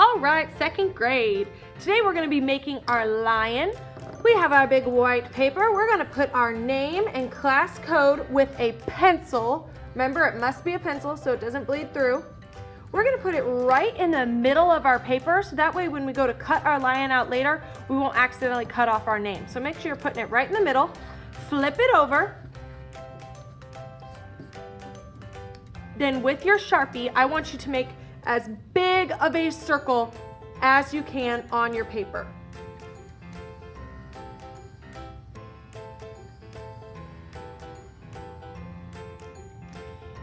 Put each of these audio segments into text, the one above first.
All right, second grade. Today we're gonna be making our lion. We have our big white paper. We're gonna put our name and class code with a pencil. Remember, it must be a pencil so it doesn't bleed through. We're gonna put it right in the middle of our paper so that way when we go to cut our lion out later, we won't accidentally cut off our name. So make sure you're putting it right in the middle. Flip it over. Then with your Sharpie, I want you to make as big of a circle as you can on your paper.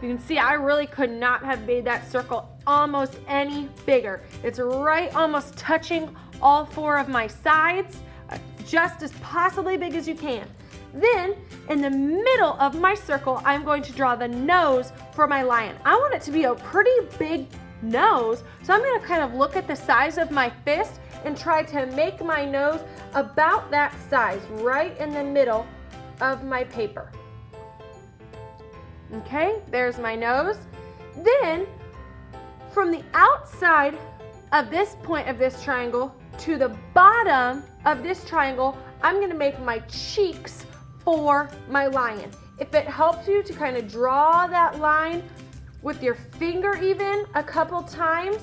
You can see I really could not have made that circle almost any bigger. It's right almost touching all four of my sides, just as possibly big as you can. Then, in the middle of my circle, I'm going to draw the nose for my lion. I want it to be a pretty big nose, so I'm going to kind of look at the size of my fist and try to make my nose about that size, right in the middle of my paper. Okay, there's my nose. Then, from the outside of this point of this triangle to the bottom of this triangle, I'm going to make my cheeks for my lion. If it helps you to kind of draw that line with your finger even a couple times,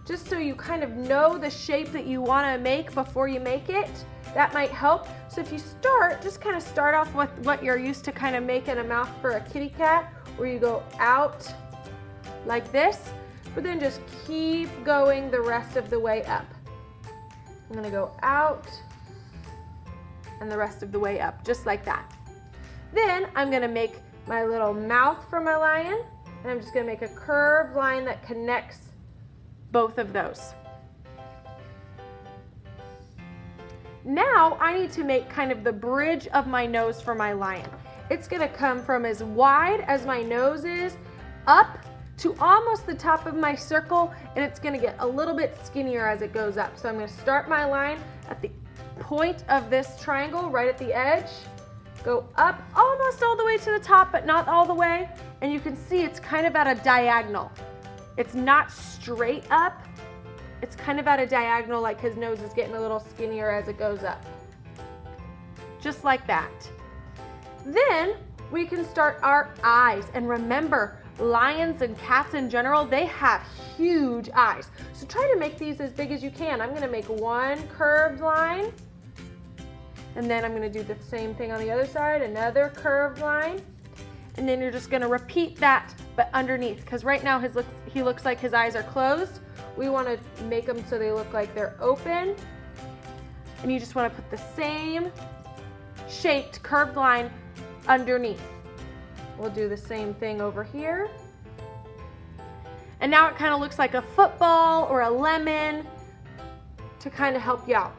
just so you kind of know the shape that you want to make before you make it, that might help. So if you start, just kind of start off with what you're used to kind of making a mouth for a kitty cat, where you go out like this, but then just keep going the rest of the way up. I'm gonna go out and the rest of the way up, just like that. Then I'm gonna make my little mouth for my lion, and I'm just gonna make a curved line that connects both of those. Now I need to make kind of the bridge of my nose for my lion. It's gonna come from as wide as my nose is up to almost the top of my circle, and it's gonna get a little bit skinnier as it goes up. So I'm gonna start my line at the point of this triangle, right at the edge, go up almost all the way to the top, but not all the way, and you can see it's kind of at a diagonal. It's not straight up, it's kind of at a diagonal, like his nose is getting a little skinnier as it goes up. Just like that. Then we can start our eyes, and remember, lions and cats in general, they have huge eyes. So try to make these as big as you can. I'm gonna make one curved line, and then I'm gonna do the same thing on the other side, another curved line, and then you're just gonna repeat that, but underneath, because right now he looks like his eyes are closed. We wanna make them so they look like they're open, and you just wanna put the same shaped curved line underneath. We'll do the same thing over here. And now it kind of looks like a football or a lemon to kind of help you out.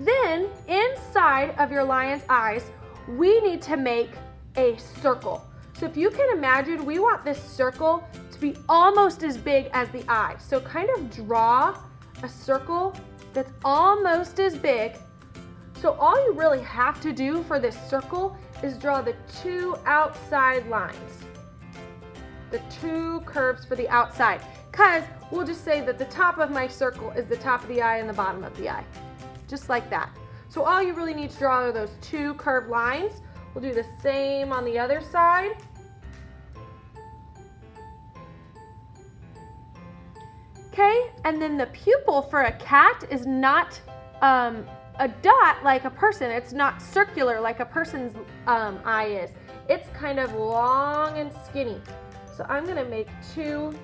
Then inside of your lion's eyes, we need to make a circle. So if you can imagine, we want this circle to be almost as big as the eye. So kind of draw a circle that's almost as big. So all you really have to do for this circle is draw the two outside lines, the two curves for the outside, because we'll just say that the top of my circle is the top of the eye and the bottom of the eye, just like that. So all you really need to draw are those two curved lines. We'll do the same on the other side. Okay, and then the pupil for a cat is not a dot like a person. It's not circular like a person's eye is. It's kind of long and skinny. So I'm gonna make two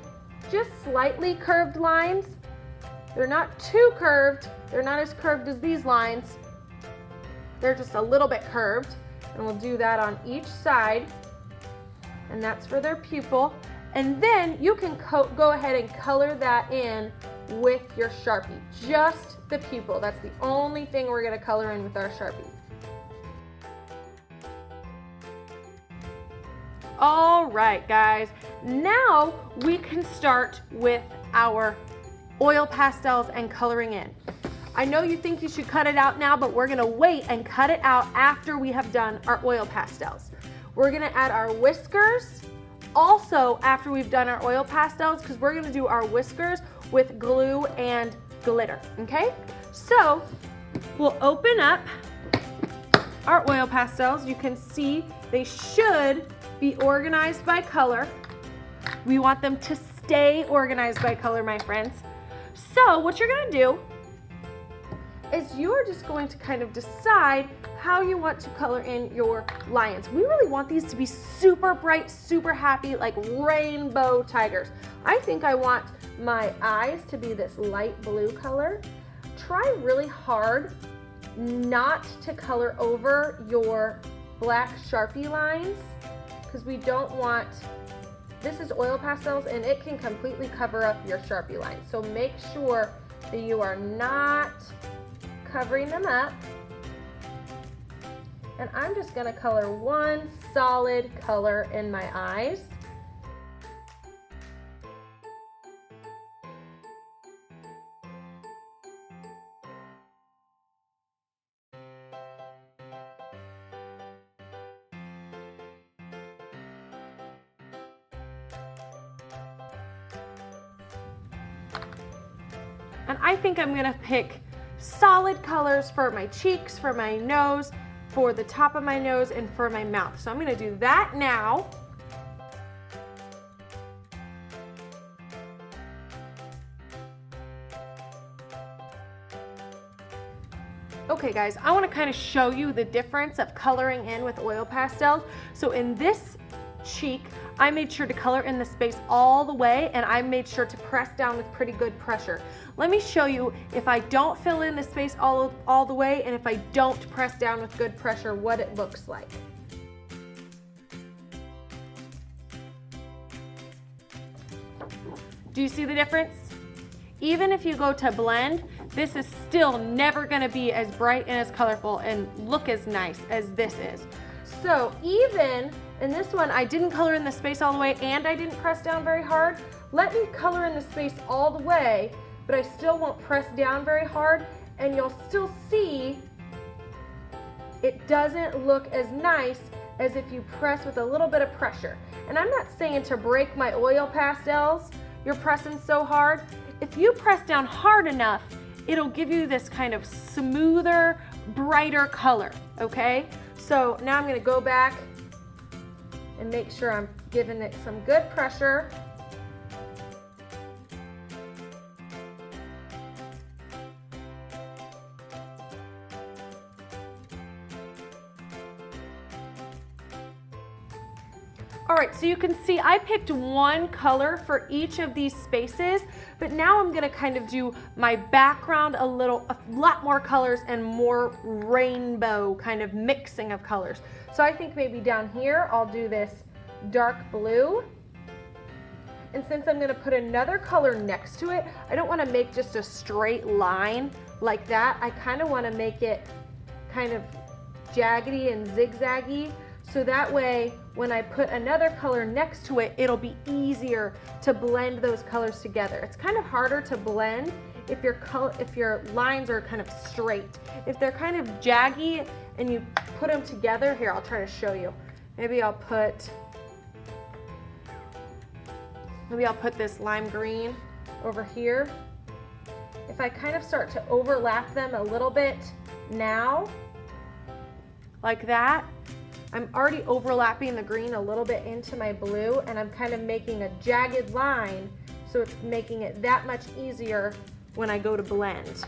just slightly curved lines. They're not too curved. They're not as curved as these lines. They're just a little bit curved. And we'll do that on each side. And that's for their pupil. And then you can go ahead and color that in with your Sharpie. Just the pupil. That's the only thing we're going to color in with our Sharpie. All right, guys. Now we can start with our oil pastels and coloring in. I know you think you should cut it out now, but we're going to wait and cut it out after we have done our oil pastels. We're going to add our whiskers also after we've done our oil pastels, because we're going to do our whiskers with glue and glitter, okay? So we'll open up our oil pastels. You can see they should be organized by color. We want them to stay organized by color, my friends. So what you're gonna do is you're just going to kind of decide how you want to color in your lions. We really want these to be super bright, super happy, like rainbow tigers. I think I want my eyes to be this light blue color. Try really hard not to color over your black Sharpie lines, because we don't want, this is oil pastels and it can completely cover up your Sharpie lines. So make sure that you are not covering them up. And I'm just gonna color one solid color in my eyes. And I think I'm gonna pick solid colors for my cheeks, for my nose, for the top of my nose, and for my mouth. So I'm gonna do that now. Okay guys, I wanna kind of show you the difference of coloring in with oil pastels. So in this cheek, I made sure to color in the space all the way, and I made sure to press down with pretty good pressure. Let me show you if I don't fill in the space all the way, and if I don't press down with good pressure, what it looks like. Do you see the difference? Even if you go to blend, this is still never gonna be as bright and as colorful and look as nice as this is. So even in this one, I didn't color in the space all the way and I didn't press down very hard. Let me color in the space all the way, but I still won't press down very hard, and you'll still see it doesn't look as nice as if you press with a little bit of pressure. And I'm not saying to break my oil pastels, you're pressing so hard. If you press down hard enough, it'll give you this kind of smoother, brighter color, okay? So now I'm gonna go back and make sure I'm giving it some good pressure. All right, so you can see I picked one color for each of these spaces, but now I'm gonna kind of do my background a lot more colors and more rainbow kind of mixing of colors. So I think maybe down here, I'll do this dark blue. And since I'm gonna put another color next to it, I don't wanna make just a straight line like that. I kinda wanna make it kind of jaggedy and zigzaggy. So that way, when I put another color next to it, it'll be easier to blend those colors together. It's kind of harder to blend if your lines are kind of straight. If they're kind of jaggy and you put them together, here, I'll try to show you. Maybe I'll put this lime green over here. If I kind of start to overlap them a little bit now, like that, I'm already overlapping the green a little bit into my blue, and I'm kind of making a jagged line, so it's making it that much easier when I go to blend.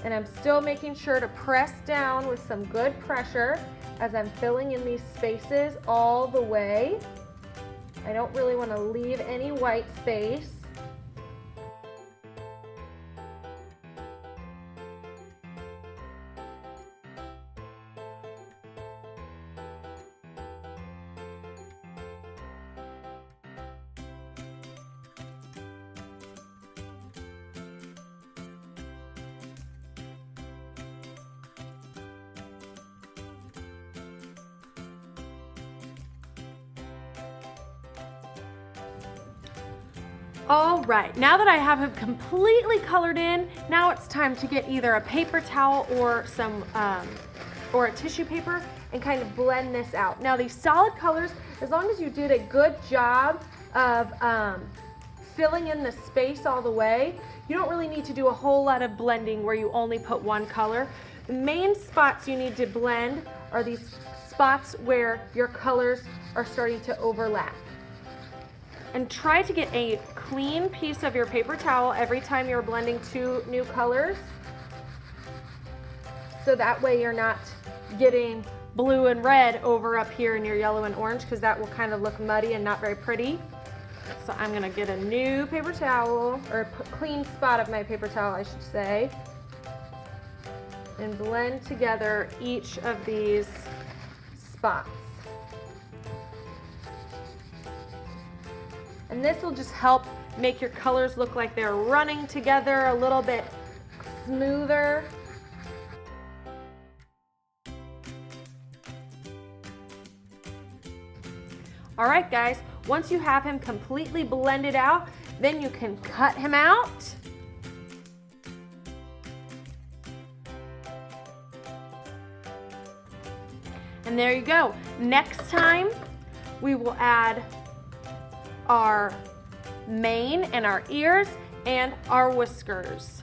And I'm still making sure to press down with some good pressure as I'm filling in these spaces all the way. I don't really want to leave any white space. All right, now that I have it completely colored in, now it's time to get either a paper towel or or a tissue paper and kind of blend this out. Now these solid colors, as long as you did a good job of filling in the space all the way. You don't really need to do a whole lot of blending where you only put one color. The main spots you need to blend are these spots where your colors are starting to overlap. And try to get a clean piece of your paper towel every time you're blending two new colors. So that way you're not getting blue and red over up here in your yellow and orange, because that will kind of look muddy and not very pretty. So I'm gonna get a new paper towel, or a clean spot of my paper towel, I should say, and blend together each of these spots. And this will just help make your colors look like they're running together a little bit smoother. All right, guys, once you have him completely blended out, then you can cut him out. And there you go. Next time, we will add our mane and our ears and our whiskers.